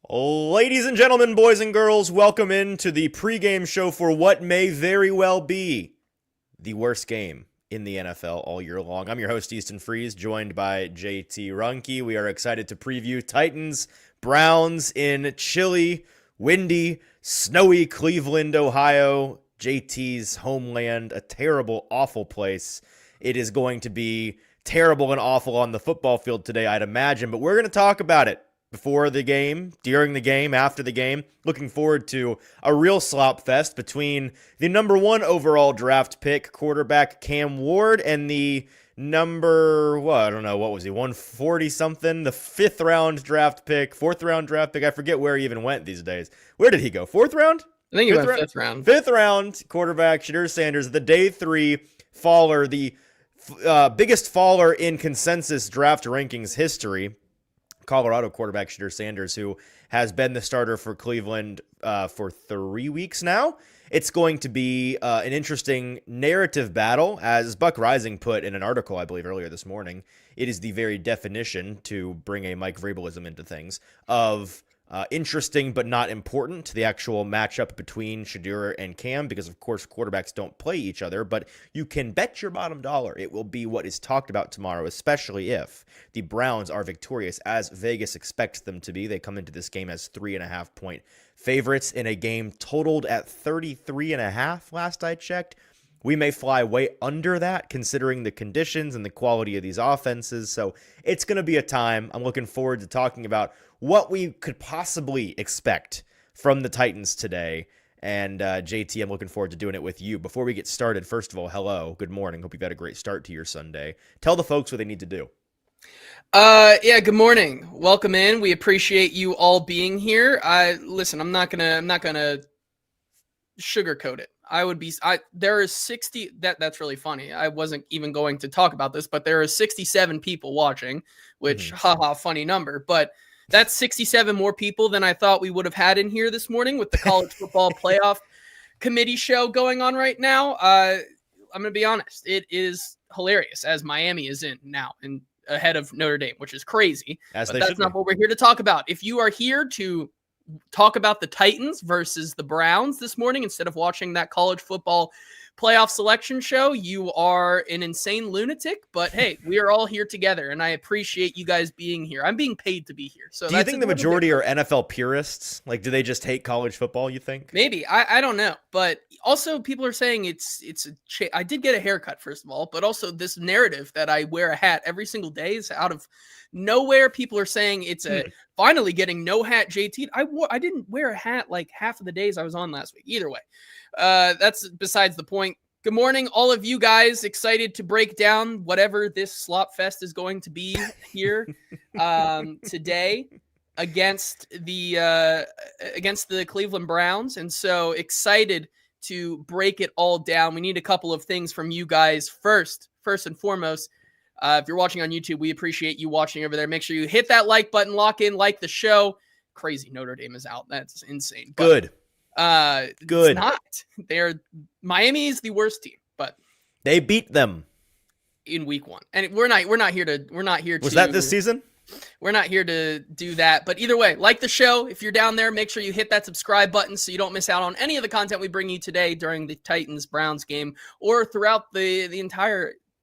Ladies and gentlemen, boys and girls, welcome into the pregame show for what may very well be the worst game in the NFL all year long. I'm your host, Easton Freeze, joined by JT Runke. We are excited to preview Titans, Browns in chilly, windy, snowy Cleveland, Ohio, JT's homeland, a terrible, awful place. It is going to be terrible and awful on the football field today, I'd imagine, but we're going to talk about it. Before the game, during the game, after the game. Looking forward to a real slop fest between the number one overall draft pick, quarterback Cam Ward, and the number, I don't know, what was he, 140-something? The fourth round draft pick. I forget where he even went these days. Where did he go? Fourth round? I think he went fifth round. Fifth round quarterback, Shedeur Sanders, the day three faller, the biggest faller in consensus draft rankings history. Colorado quarterback Shedeur Sanders, who has been the starter for Cleveland for 3 weeks now. It's going to be an interesting narrative battle, as Buck Rising put in an article, I believe, earlier this morning. It is the very definition, to bring a Mike Vrabelism into things, of interesting but not important to the actual matchup between Shedeur and Cam, because of course quarterbacks don't play each other, but you can bet your bottom dollar it will be what is talked about tomorrow, especially if the Browns are victorious, as Vegas expects them to be. They come into this game as 3.5-point favorites in a game totaled at 33.5 last I checked. We may fly way under that considering the conditions and the quality of these offenses. So it's going to be a time. I'm looking forward to talking about what we could possibly expect from the Titans today. And JT, I'm looking forward to doing it with you. Before we get started, first of all, hello, good morning. Hope you've had a great start to your Sunday. Tell the folks what they need to do. Good morning. Welcome in. We appreciate you all being here. Listen, I'm not gonna sugarcoat it. There is 60, that's really funny. I wasn't even going to talk about this, but there are 67 people watching, which haha, funny number, but that's 67 more people than I thought we would have had in here this morning with the college football playoff committee show going on right now. I'm going to be honest. It is hilarious, as Miami is in now and ahead of Notre Dame, which is crazy. But that's not what we're here to talk about. If you are here to talk about the Titans versus the Browns this morning instead of watching that college football playoff selection show, you are an insane lunatic. But hey, we are all here together, and I appreciate you guys being here. I'm being paid to be here. So do you think the majority are NFL purists? Like, do they just hate college football, you think? Maybe. I don't know. But also people are saying I did get a haircut, first of all, but also this narrative that I wear a hat every single day is out of nowhere. People are saying it's finally getting no hat JT. I didn't wear a hat like half of the days I was on last week. Either way, that's besides the point. Good morning, all of you guys. Excited to break down whatever this slop fest is going to be here today against the Cleveland Browns, and so excited to break it all down. We need a couple of things from you guys. First and foremost, if you're watching on YouTube, we appreciate you watching over there. Make sure you hit that like button, lock in, like the show. Crazy, Notre Dame is out. That's insane. But, Good. It's not. Miami is the worst team, but they beat them in week 1. And we're not here to. Was that this season? We're not here to do that. But either way, like the show. If you're down there, make sure you hit that subscribe button so you don't miss out on any of the content we bring you today during the Titans-Browns game or throughout the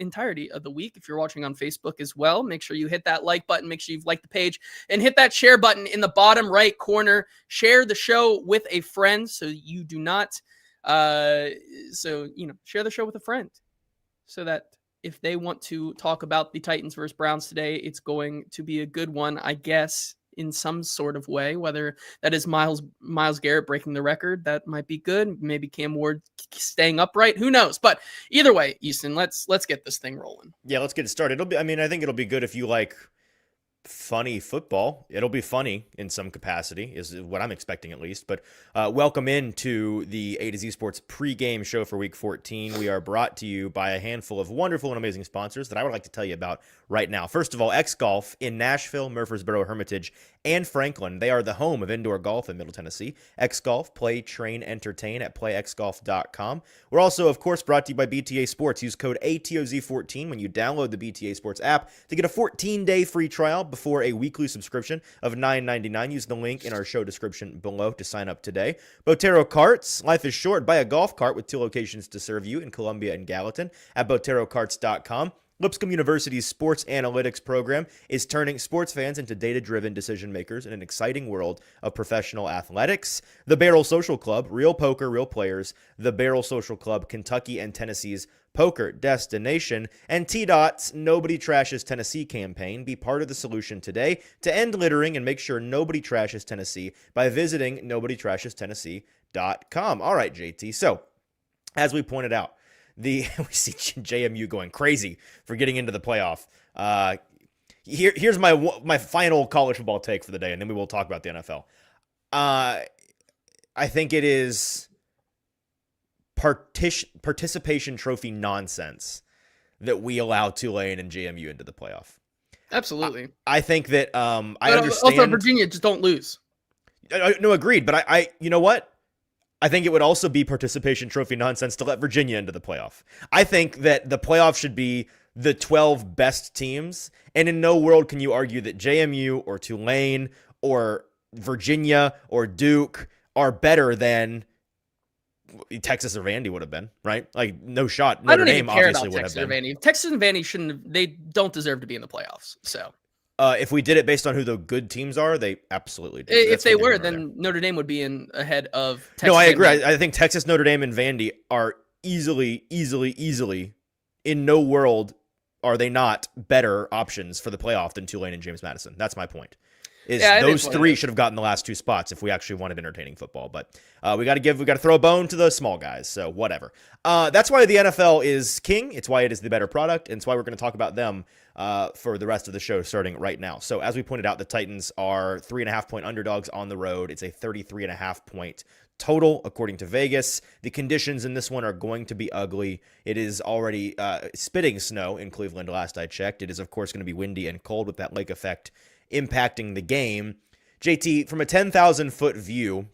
entirety of the week. If you're watching on Facebook as well, make sure you hit that like button. Make sure you've liked the page and hit that share button in the bottom right corner. Share the show with a friend so you do not, share the show with a friend so that if they want to talk about the Titans versus Browns today, it's going to be a good one, I guess, in some sort of way. Whether that is Myles Garrett breaking the record, that might be good. Maybe Cam Ward staying upright. Who knows? But either way, Easton, let's get this thing rolling. Yeah, let's get it started. I think it'll be good if you like funny football. It'll be funny in some capacity, is what I'm expecting at least. But welcome into the AtoZSports pregame show for Week 14. We are brought to you by a handful of wonderful and amazing sponsors that I would like to tell you about right now. First of all, X Golf in Nashville, Murfreesboro, Hermitage, and Franklin. They are the home of indoor golf in Middle Tennessee. X Golf, play, train, entertain at playxgolf.com. We're also, of course, brought to you by BTA Sports. Use code ATOZ14 when you download the BTA Sports app to get a 14-day free trial. before a weekly subscription of $9.99. Use the link in our show description below to sign up today. Botero Carts. Life is short. Buy a golf cart with 2 locations to serve you in Columbia and Gallatin at boterocarts.com. Lipscomb University's sports analytics program is turning sports fans into data-driven decision makers in an exciting world of professional athletics. The Barrel Social Club, real poker, real players. The Barrel Social Club, Kentucky and Tennessee's poker destination. And T-Dot's Nobody Trashes Tennessee campaign. Be part of the solution today to end littering and make sure nobody trashes Tennessee by visiting nobodytrashestennessee.com. All right, JT. So, as we pointed out, we see JMU going crazy for getting into the playoff. Here's my final college football take for the day, and then we will talk about the NFL. I think it is participation trophy nonsense that we allow Tulane and JMU into the playoff. Absolutely. I think that I understand. Also, Virginia, just don't lose. No, agreed. But I you know what? I think it would also be participation trophy nonsense to let Virginia into the playoff. I think that the playoff should be the 12 best teams, and in no world can you argue that JMU or Tulane or Virginia or Duke are better than Texas or Vandy would have been, right? Like, no shot. Notre Dame obviously would have been. Texas and Vandy shouldn't. They don't deserve to be in the playoffs. So. If we did it based on who the good teams are, they absolutely do. If they were, then Notre Dame would be in ahead of Texas. No, I agree. I think Texas, Notre Dame, and Vandy are easily, in no world are they not better options for the playoff than Tulane and James Madison. That's my point. Those 3 should have gotten the last 2 spots if we actually wanted entertaining football. But we got to throw a bone to the small guys. So whatever. That's why the NFL is king. It's why it is the better product. And it's why we're going to talk about them for the rest of the show starting right now. So as we pointed out, the Titans are 3.5-point underdogs on the road. It's a 33.5-point total, according to Vegas. The conditions in this one are going to be ugly. It is already spitting snow in Cleveland last I checked. It is, of course, going to be windy and cold with that lake effect impacting the game. JT, from a 10,000-foot view,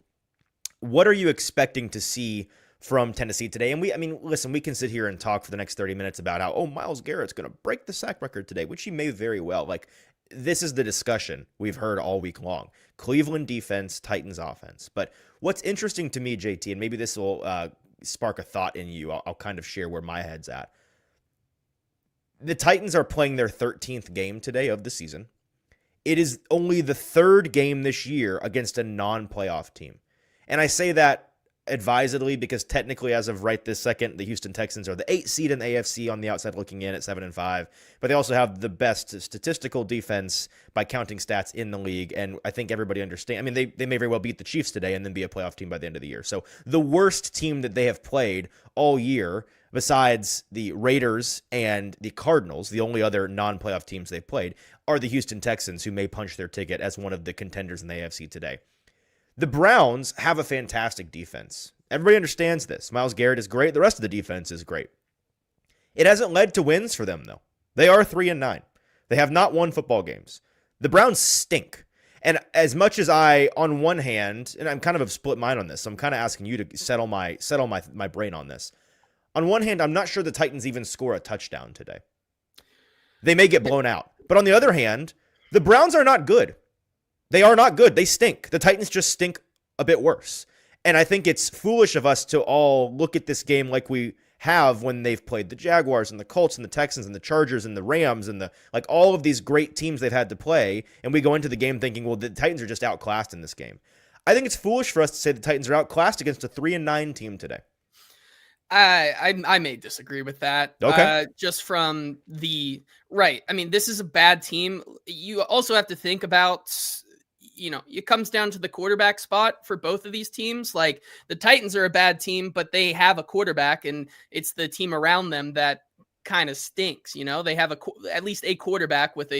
what are you expecting to see from Tennessee today? And listen, we can sit here and talk for the next 30 minutes about how, Myles Garrett's going to break the sack record today, which he may very well. Like, this is the discussion we've heard all week long. Cleveland defense, Titans offense. But what's interesting to me, JT, and maybe this will spark a thought in you, I'll kind of share where my head's at. The Titans are playing their 13th game today of the season. It is only the 3rd game this year against a non-playoff team. And I say that advisedly because technically, as of right this second, the Houston Texans are the 8th seed in the AFC on the outside looking in at 7-5. But they also have the best statistical defense by counting stats in the league. And I think everybody understands. They may very well beat the Chiefs today and then be a playoff team by the end of the year. So the worst team that they have played all year, besides the Raiders and the Cardinals, the only other non-playoff teams they've played, are the Houston Texans, who may punch their ticket as one of the contenders in the AFC today. The Browns have a fantastic defense. Everybody understands this. Myles Garrett is great. The rest of the defense is great. It hasn't led to wins for them, though. They are 3-9. They have not won football games. The Browns stink. And as much as on one hand, and I'm kind of a split mind on this, so I'm kind of asking you to settle my brain on this. On one hand, I'm not sure the Titans even score a touchdown today. They may get blown out. But on the other hand, the Browns are not good. They are not good. They stink. The Titans just stink a bit worse. And I think it's foolish of us to all look at this game like we have when they've played the Jaguars and the Colts and the Texans and the Chargers and the Rams and all of these great teams they've had to play. And we go into the game thinking, well, the Titans are just outclassed in this game. I think it's foolish for us to say the Titans are outclassed against a 3-9 team today. I may disagree with that. Okay. Just from the right. This is a bad team. You also have to think about, it comes down to the quarterback spot for both of these teams. Like, the Titans are a bad team, but they have a quarterback, and it's the team around them that kind of stinks. They have at least a quarterback with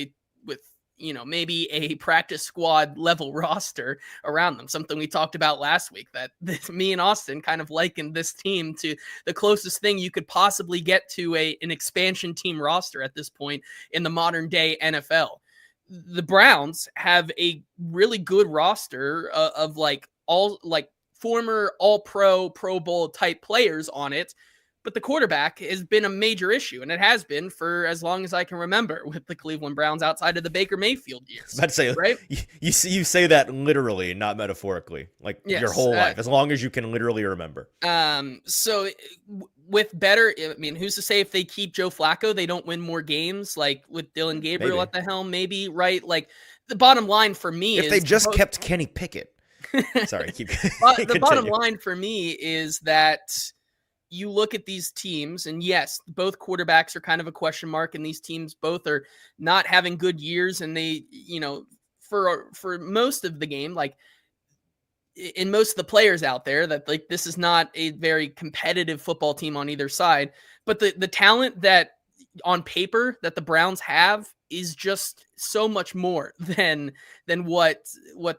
maybe a practice squad level roster around them. Something we talked about last week, that me and Austin kind of likened this team to the closest thing you could possibly get to an expansion team roster at this point in the modern day NFL. The Browns have a really good roster of former All-Pro, Pro Bowl type players on it, But the quarterback has been a major issue, and it has been for as long as I can remember with the Cleveland Browns outside of the Baker Mayfield years. About to say, right? You say that literally, not metaphorically, like Yes, your whole life, as long as you can literally remember. So with better, I mean, who's to say if they keep Joe Flacco, they don't win more games, like with Dylan Gabriel at the helm, maybe, right? Like the bottom line for me if is they just kept Kenny Pickett. Sorry, keep the bottom line for me is that you look at these teams, and yes, both quarterbacks are kind of a question mark, and these teams both are not having good years, and they, for most of the game, like in most of the players out there, that like this is not a very competitive football team on either side, but the talent that on paper that the Browns have is just so much more than what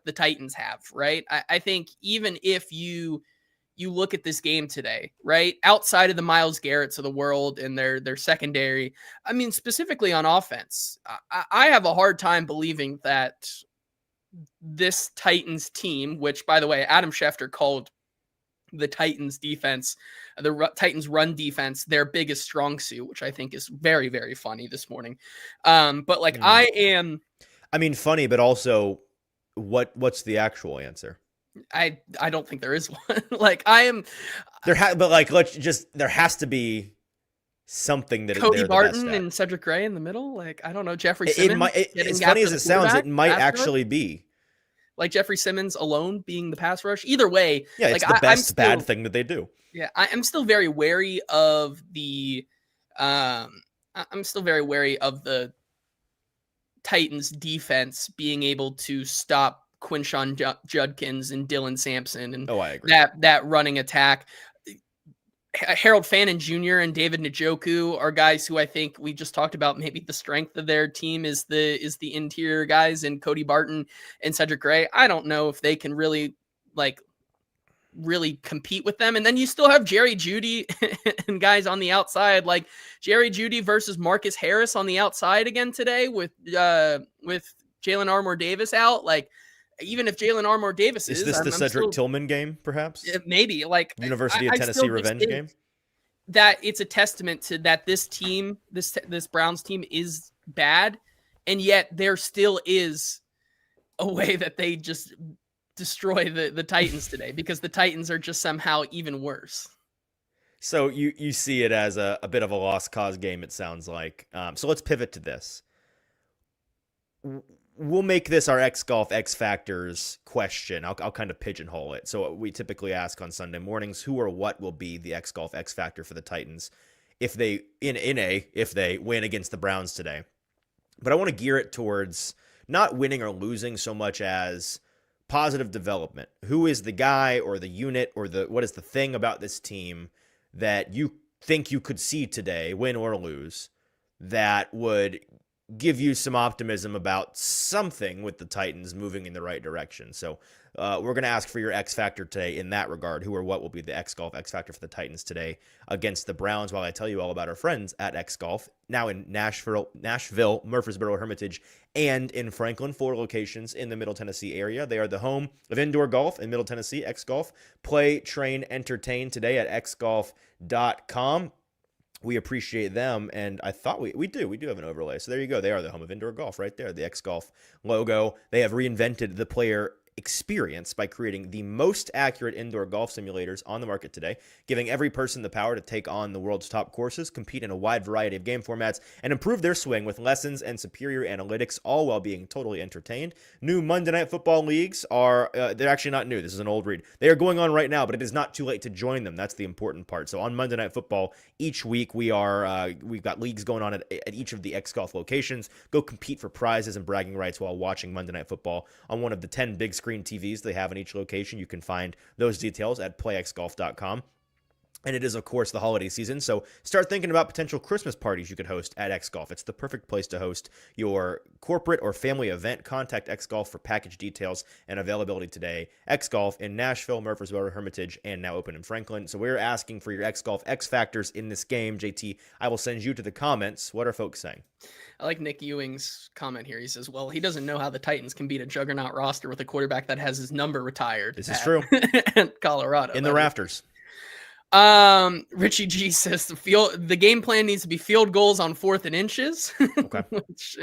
the Titans have, right? I think even if you look at this game today, right, outside of the Myles Garretts of the world and their secondary, I mean, specifically on offense, I have a hard time believing that this Titans team, which, by the way, Adam Schefter called the Titans defense, the Titans run defense, their biggest strong suit, which I think is very, very funny this morning. But like I mean, funny, but also what's the actual answer? I don't think there is one. Like I am but like, there has to be something that Cody Barton and Cedric Gray in the middle. Like, I don't know, Jeffrey Simmons. As funny as it sounds, it might actually be. Like Jeffrey Simmons alone being the pass rush. Either way, yeah, it's like, the best bad thing that they do. Yeah, I'm still very wary of the Titans defense being able to stop Quinshon Judkins and Dylan Sampson and I agree. that running attack. Harold Fannin Jr. and David Njoku are guys who I think we just talked about. Maybe the strength of their team is the interior guys, and Cody Barton and Cedric Gray. I don't know if they can really compete with them. And then you still have Jerry Jeudy and guys on the outside, like Jerry Jeudy versus Marcus Harris on the outside again today with Jalen Armour Davis out. Like, even if Jalen Armour Davis is this the Cedric Tillman game, perhaps? Maybe, like University of Tennessee revenge game. That it's a testament to that this team, this Browns team, is bad, and yet there still is a way that they just destroy the Titans today, because the Titans are just somehow even worse. So you see it as a bit of a lost cause game, it sounds like. So let's pivot to this. We'll make this our X Golf X Factors question. I'll kind of pigeonhole it. So we typically ask on Sunday mornings, who or what will be the X Golf X Factor for the Titans if they if they win against the Browns today. But I want to gear it towards not winning or losing so much as positive development. Who is the guy or the unit or what is the thing about this team that you think you could see today, win or lose, that would give you some optimism about something with the Titans moving in the right direction? So we're going to ask for your X Factor today in that regard. Who or what will be the X Golf X Factor for the Titans today against the Browns, while I tell you all about our friends at X Golf, now in Nashville, Murfreesboro, Hermitage, and in Franklin, 4 locations in the Middle Tennessee area. They are the home of indoor golf in Middle Tennessee. X Golf. Play, train, entertain today at xgolf.com. We appreciate them, and I thought we do have an overlay. So there you go. They are the home of indoor golf right there, the X Golf logo. They have reinvented the player experience by creating the most accurate indoor golf simulators on the market today, giving every person the power to take on the world's top courses, compete in a wide variety of game formats, and improve their swing with lessons and superior analytics, all while being totally entertained. New Monday Night Football leagues are, they're actually not new. This is an old read. They are going on right now, but it is not too late to join them. That's the important part. So on Monday Night Football, each week we've got leagues going on at each of the X Golf locations. Go compete for prizes and bragging rights while watching Monday Night Football on one of the 10 big screen TVs they have in each location. You can find those details at playxgolf.com. And it is, of course, the holiday season, so start thinking about potential Christmas parties you could host at X Golf. It's the perfect place to host your corporate or family event. Contact X Golf for package details and availability today. X Golf in Nashville, Murfreesboro, Hermitage, and now open in Franklin. So we're asking for your X Golf X Factors in this game. JT, I will send you to the comments. What are folks saying? I like Nick Ewing's comment here. He says, well, he doesn't know how the Titans can beat a juggernaut roster with a quarterback that has his number retired. This is true. Colorado. In the rafters. Richie G says the game plan needs to be field goals on 4th and inches. Okay. Which,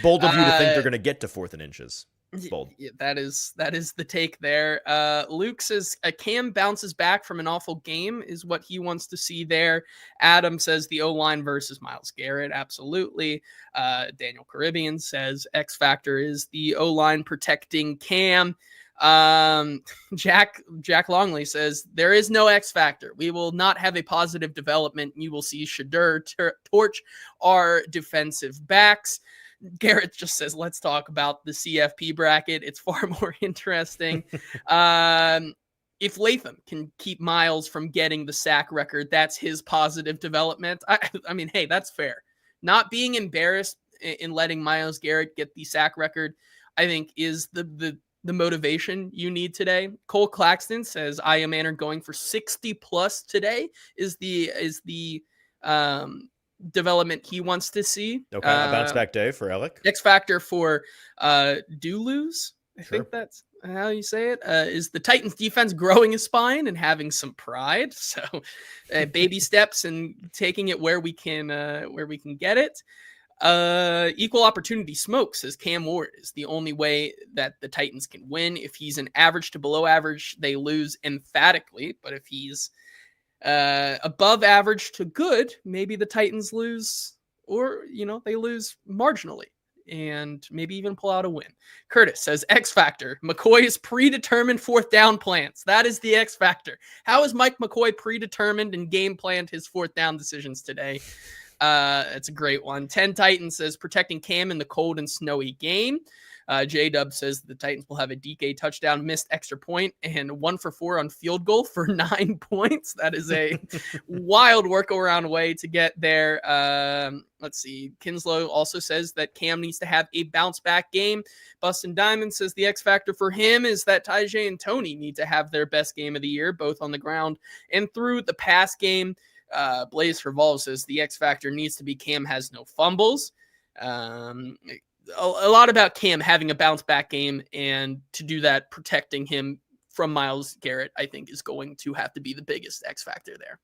bold of you to think they're going to get to 4th and inches. Bold. Yeah, that is the take there. Luke says Cam bounces back from an awful game is what he wants to see there. Adam says the O-line versus Myles Garrett. Absolutely. Daniel Caribbean says X factor is the O-line protecting Cam. Jack Longley says there is no X factor. We will not have a positive development. You will see Shadur torch our defensive backs. Garrett just says, let's talk about the CFP bracket. It's far more interesting. If Latham can keep Myles from getting the sack record, that's his positive development. I mean, hey, that's fair. Not being embarrassed in letting Myles Garrett get the sack record, I think, is the motivation you need today. Cole Claxton says, I am Manor going for 60 plus today is the development he wants to see. Okay, a bounce back day for Alec. X factor for Dulu's, I think that's how you say it, is the Titans defense growing a spine and having some pride. So baby steps and taking it where we can get it. Equal opportunity smoke says Cam Ward is the only way that the Titans can win. If he's an average to below average, they lose emphatically. But if he's above average to good, maybe the Titans lose, or they lose marginally and maybe even pull out a win. Curtis says X factor, McCoy's predetermined 4th down plans. That is the X factor. How is Mike McCoy predetermined and game planned his 4th down decisions today? It's a great one. 10 Titans says protecting Cam in the cold and snowy game. J-Dub says the Titans will have a DK touchdown, missed extra point, and 1 for 4 on field goal for 9 points. That is a wild workaround way to get there. Let's see. Kinslow also says that Cam needs to have a bounce back game. Bustin' Diamond says the X factor for him is that Tajay and Tony need to have their best game of the year, both on the ground and through the pass game. Blaze for Volve says the X factor needs to be Cam has no fumbles. A lot about Cam having a bounce back game, and to do that, protecting him from Myles Garrett, I think, is going to have to be the biggest X factor there.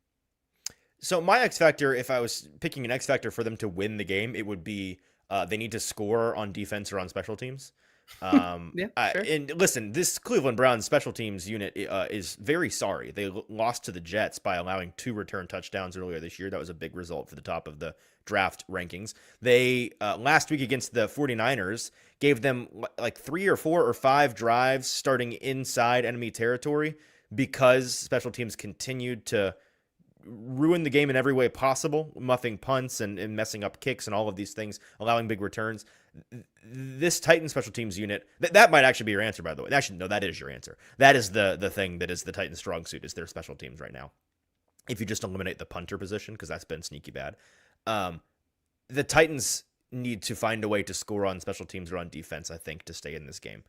So my X factor, if I was picking an X factor for them to win the game, it would be they need to score on defense or on special teams. Yeah, sure. And listen, this Cleveland Browns special teams unit is very sorry. They lost to the Jets by allowing 2 return touchdowns earlier this year. That was a big result for the top of the draft rankings. They last week against the 49ers gave them like 3 or 4 or 5 drives starting inside enemy territory because special teams continued to ruin the game in every way possible, muffing punts and messing up kicks and all of these things, allowing big returns. This Titan special teams unit, that might actually be your answer, by the way. Actually, no, that is your answer. That is the thing that is the Titans' strong suit, is their special teams right now. If you just eliminate the punter position, because that's been sneaky bad. The Titans need to find a way to score on special teams or on defense, I think, to stay in this game.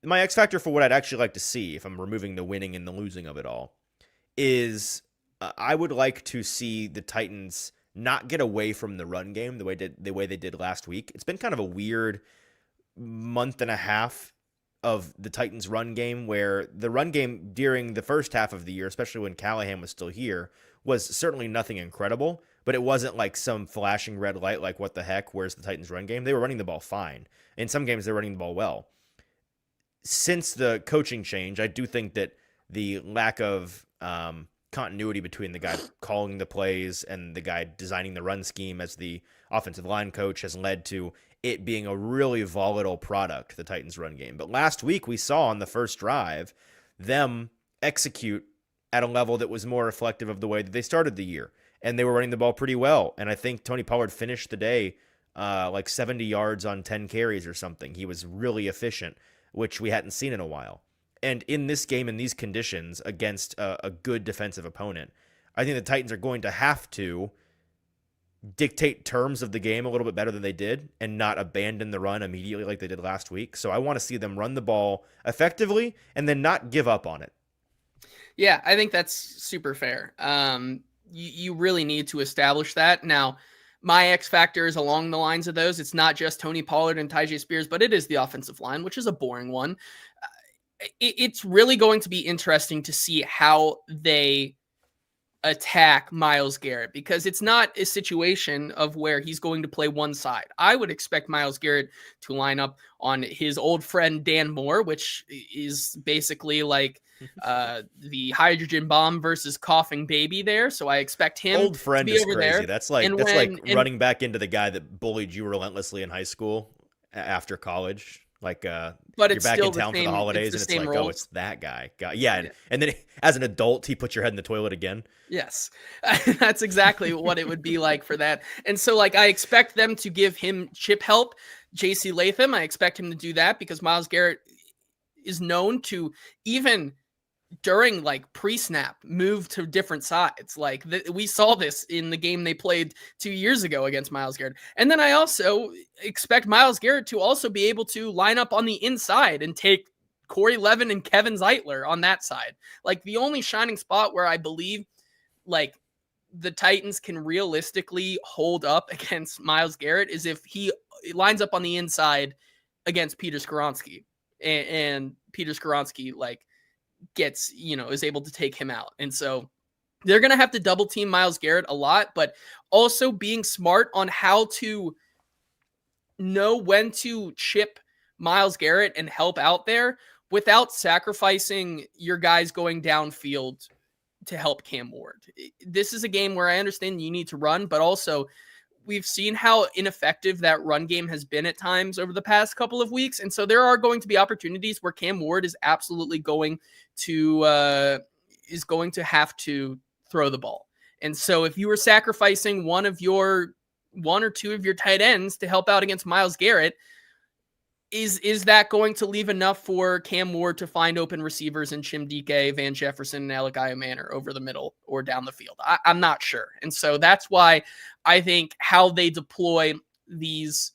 My X factor for what I'd actually like to see, if I'm removing the winning and the losing of it all, is I would like to see the Titans not get away from the run game the way they did last week. It's been kind of a weird month and a half of the Titans run game, where the run game during the first half of the year, especially when Callahan was still here, was certainly nothing incredible, but it wasn't like some flashing red light like what the heck, where's the Titans run game? They were running the ball fine. In some games, they were running the ball well. Since the coaching change, I do think that the lack of continuity between the guy calling the plays and the guy designing the run scheme as the offensive line coach has led to it being a really volatile product, the Titans run game. But last week we saw on the first drive them execute at a level that was more reflective of the way that they started the year. And they were running the ball pretty well. And I think Tony Pollard finished the day like 70 yards on 10 carries or something. He was really efficient, which we hadn't seen in a while. And in this game, in these conditions, against a good defensive opponent, I think the Titans are going to have to dictate terms of the game a little bit better than they did and not abandon the run immediately like they did last week. So I want to see them run the ball effectively and then not give up on it. Yeah, I think that's super fair. You really need to establish that. Now, my X factor is along the lines of those. It's not just Tony Pollard and Tyjae Spears, but it is the offensive line, which is a boring one. it's really going to be interesting to see how they attack Myles Garrett, because it's not a situation of where he's going to play one side. I would expect Myles Garrett to line up on his old friend Dan Moore, which is basically like the hydrogen bomb versus coughing baby there. So I expect him Old friend to be is over crazy. there. That's like running back into the guy that bullied you relentlessly in high school after college. Like but you're it's back still in town for the holidays, and it's like, roles. oh, it's that guy. Yeah, and then as an adult, he puts your head in the toilet again. Yes, that's exactly what it would be like for that. And so, like, I expect them to give him chip help. JC Latham, I expect him to do that because Myles Garrett is known to, even during like pre-snap, move to different sides. Like we saw this in the game they played 2 years ago against Myles Garrett. And then I also expect Myles Garrett to also be able to line up on the inside and take Corey Levin and Kevin Zeitler on that side. Like the only shining spot where I believe like the Titans can realistically hold up against Myles Garrett is if he lines up on the inside against Peter Skoronski, and Peter Skoronski like gets, is able to take him out. And so they're going to have to double team Myles Garrett a lot, but also being smart on how to know when to chip Myles Garrett and help out there without sacrificing your guys going downfield to help Cam Ward. This is a game where I understand you need to run, but also we've seen how ineffective that run game has been at times over the past couple of weeks. And so there are going to be opportunities where Cam Ward is absolutely going to have to throw the ball. And so if you were sacrificing one or two of your tight ends to help out against Myles Garrett, is that going to leave enough for Cam Ward to find open receivers in Chimdike, Van Jefferson, and Alagai Manor over the middle or down the field? I'm not sure. And so that's why I think how they deploy these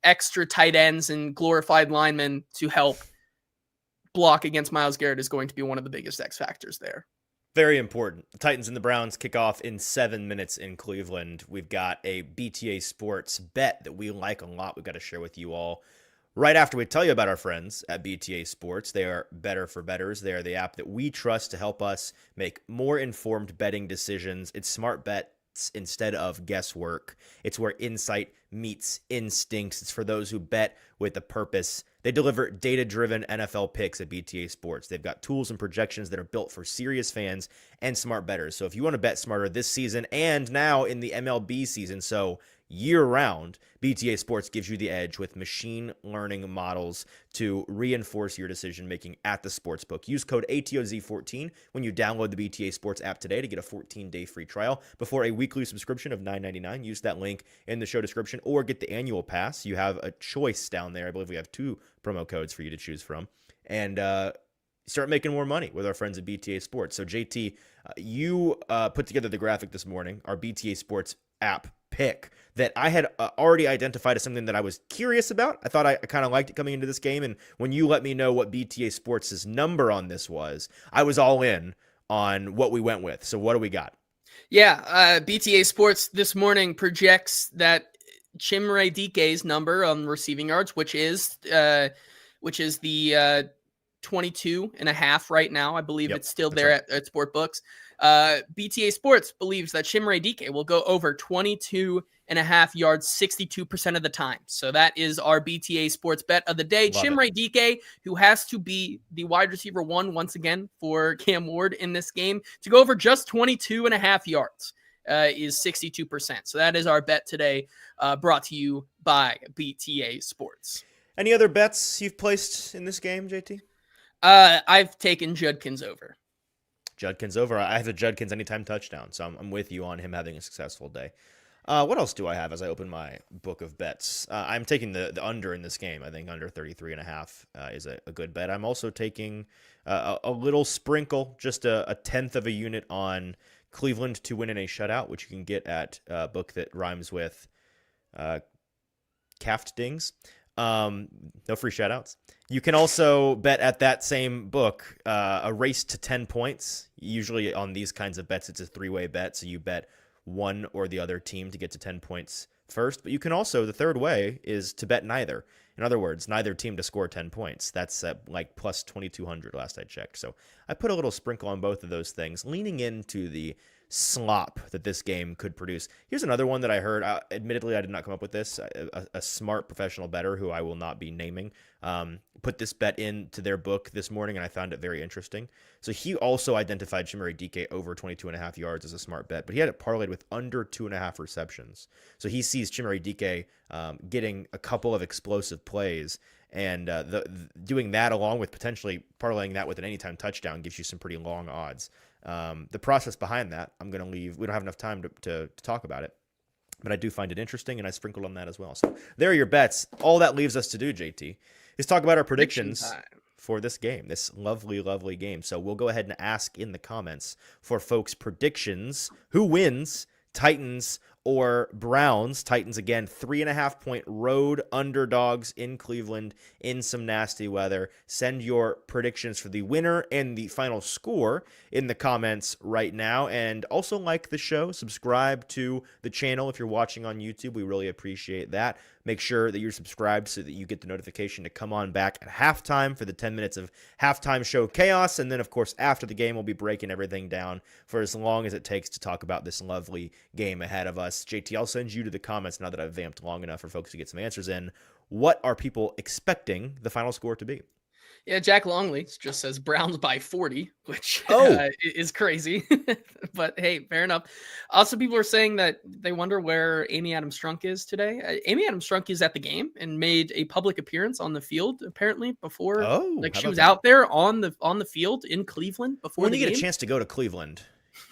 extra tight ends and glorified linemen to help block against Myles Garrett is going to be one of the biggest X factors there. Very important. The Titans and the Browns kick off in 7 minutes in Cleveland. We've got a BTA Sports bet that we like a lot. We've got to share with you all right after we tell you about our friends at BTA Sports. They are better for bettors. They are the app that we trust to help us make more informed betting decisions. It's smart bets instead of guesswork. It's where insight meets instincts. It's for those who bet with a purpose. They deliver data-driven NFL picks at BTA Sports. They've got tools and projections that are built for serious fans and smart bettors. So if you want to bet smarter this season and now in the MLB season, so year-round, BTA Sports gives you the edge with machine learning models to reinforce your decision-making at the sportsbook. Use code ATOZ14 when you download the BTA Sports app today to get a 14-day free trial before a weekly subscription of $9.99. Use that link in the show description or get the annual pass. You have a choice down there. I believe we have 2 promo codes for you to choose from. And start making more money with our friends at BTA Sports. So, JT, you put together the graphic this morning, our BTA Sports app pick that I had already identified as something that I was curious about. I thought I kind of liked it coming into this game. And when you let me know what BTA Sports' number on this was, I was all in on what we went with. So what do we got? Yeah, BTA Sports this morning projects that Chimere Dike's number on receiving yards, which is the 22.5 right now. I believe it's still there right at Sportbooks. BTA Sports believes that Chimere Dike will go over 22.5 yards 62% of the time. So that is our BTA Sports bet of the day. Chimere Dike, who has to be the wide receiver 1 once again for Cam Ward in this game, to go over just 22.5 yards. Is 62%. So that is our bet today, brought to you by BTA Sports. Any other bets you've placed in this game, JT? I've taken Judkins over. Judkins over. I have a Judkins anytime touchdown, so I'm with you on him having a successful day. What else do I have as I open my book of bets? I'm taking the under in this game. I think under 33.5 is a good bet. I'm also taking a little sprinkle, just a tenth of a unit on Cleveland to win in a shutout, which you can get at a book that rhymes with Caft Dings. No free shoutouts. You can also bet at that same book a race to 10 points. Usually on these kinds of bets, it's a 3-way bet, so you bet one or the other team to get to 10 points first. But you can also, the third way is to bet neither. In other words, neither team to score 10 points. That's like plus 2,200 last I checked. So I put a little sprinkle on both of those things, leaning into the slop that this game could produce. Here's another one that I heard. Admittedly, I did not come up with this. A smart professional bettor who I will not be naming put this bet into their book this morning, and I found it very interesting. So he also identified Chimere Dike over 22.5 yards as a smart bet, but he had it parlayed with under 2.5 receptions. So he sees Chimere Dike getting a couple of explosive plays, and doing that along with potentially parlaying that with an anytime touchdown gives you some pretty long odds. The process behind that, I'm going to leave. We don't have enough time to talk about it, but I do find it interesting, and I sprinkled on that as well. So there are your bets. All that leaves us to do, JT, is talk about our predictions for this game, this lovely, lovely game. So we'll go ahead and ask in the comments for folks' predictions. Who wins, Titans or Browns? Titans, again, 3.5-point road underdogs in Cleveland in some nasty weather. Send your predictions for the winner and the final score in the comments right now. And also like the show, subscribe to the channel if you're watching on YouTube. We really appreciate that. Make sure that you're subscribed so that you get the notification to come on back at halftime for the 10 minutes of halftime show chaos. And then, of course, after the game, we'll be breaking everything down for as long as it takes to talk about this lovely game ahead of us. JT, I'll send you to the comments now that I've vamped long enough for folks to get some answers in. What are people expecting the final score to be? Yeah, Jack Longley just says Browns by 40, which is crazy. But hey, fair enough. Also, people are saying that they wonder where Amy Adams-Strunk is today. Amy Adams-Strunk is at the game and made a public appearance on the field apparently before. She was out there on the field in Cleveland before when the you game. Get a chance to go to Cleveland,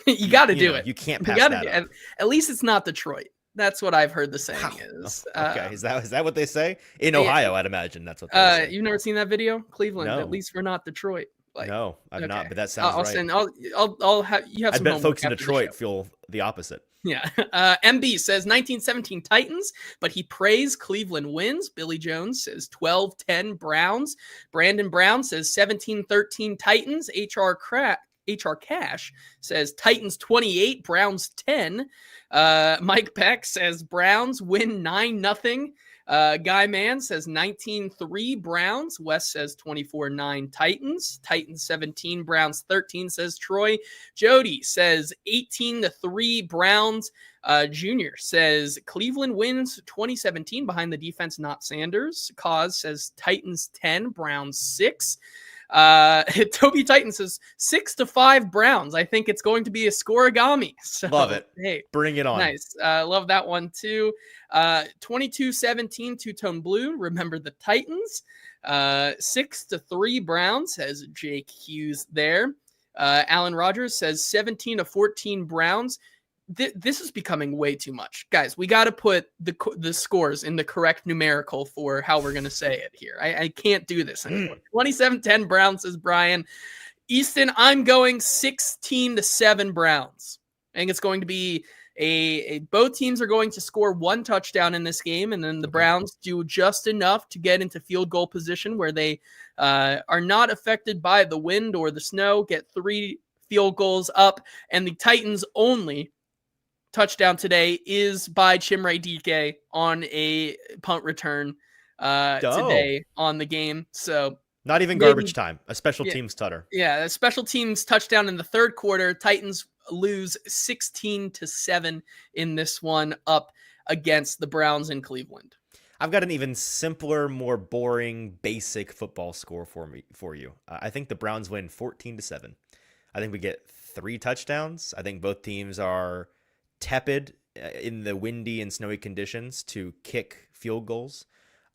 you got to do it. You can't pass that up. At least it's not Detroit. That's what I've heard the saying is. Okay, is that what they say? In Ohio, I'd imagine that's what they say. You've never seen that video? Cleveland, no. At least we're not Detroit. No, I've not, but that sounds right. I'll have you have I some bet folks in Detroit feel the opposite. Yeah. MB says 1917 Titans, but he prays Cleveland wins. Billy Jones says 12-10 Browns. Brandon Brown says 17-13 Titans. HR Cash says Titans 28, Browns 10. Mike Peck says Browns win 9-0. Guy Mann says 19-3 Browns. Wes says 24-9 Titans. Titans 17, Browns 13, says Troy. Jody says 18-3 Browns. Junior says Cleveland wins 2017 behind the defense, not Sanders. Cause says Titans 10, Browns 6. Toby Titan says 6-5 Browns. I think it's going to be a scoregami. So, love it. Hey, bring it on. Nice. Love that one too. 22-17 Two-Tone Blue. Remember the Titans. 6-3 Browns, says Jake Hughes there. Alan Rogers says 17-14 Browns. This is becoming way too much, guys. We got to put the scores in the correct numerical for how we're going to say it here. I can't do this anymore. 27-10 Browns, says Brian. Easton, I'm going 16-7 Browns. I think it's going to be both teams are going to score one touchdown in this game, and then the Browns do just enough to get into field goal position where they are not affected by the wind or the snow, get 3 field goals up, and the Titans only touchdown today is by Chimere Dike on a punt return today on the game. So not even garbage time, a special teams tutter. Yeah, a special teams touchdown in the third quarter. Titans lose 16-7 in this one up against the Browns in Cleveland. I've got an even simpler, more boring, basic football score for you. I think the Browns win 14-7. I think we get 3 touchdowns. I think both teams are tepid in the windy and snowy conditions to kick field goals.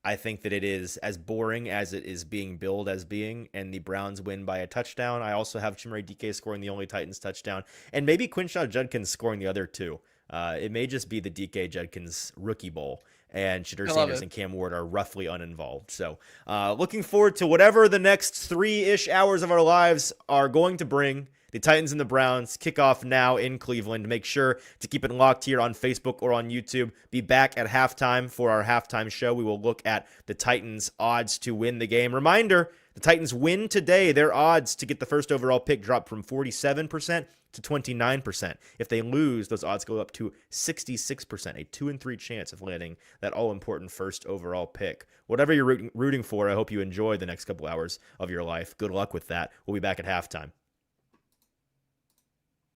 I think that it is as boring as it is being billed as being, and the Browns win by a touchdown. I also have Chimere Dike scoring the only Titans touchdown, and maybe Quinshon Judkins scoring the other 2. It may just be the Dike Judkins Rookie Bowl, and Shadur Sanders and Cam Ward are roughly uninvolved. So looking forward to whatever the next 3-ish hours of our lives are going to bring. The Titans and the Browns kick off now in Cleveland. Make sure to keep it locked here on Facebook or on YouTube. Be back at halftime for our halftime show. We will look at the Titans' odds to win the game. Reminder, The Titans win today. Their odds to get the first overall pick drop from 47% to 29%. If they lose, those odds go up to 66%, a 2 in 3 chance of landing that all-important first overall pick. Whatever you're rooting for, I hope you enjoy the next couple hours of your life. Good luck with that. We'll be back at halftime.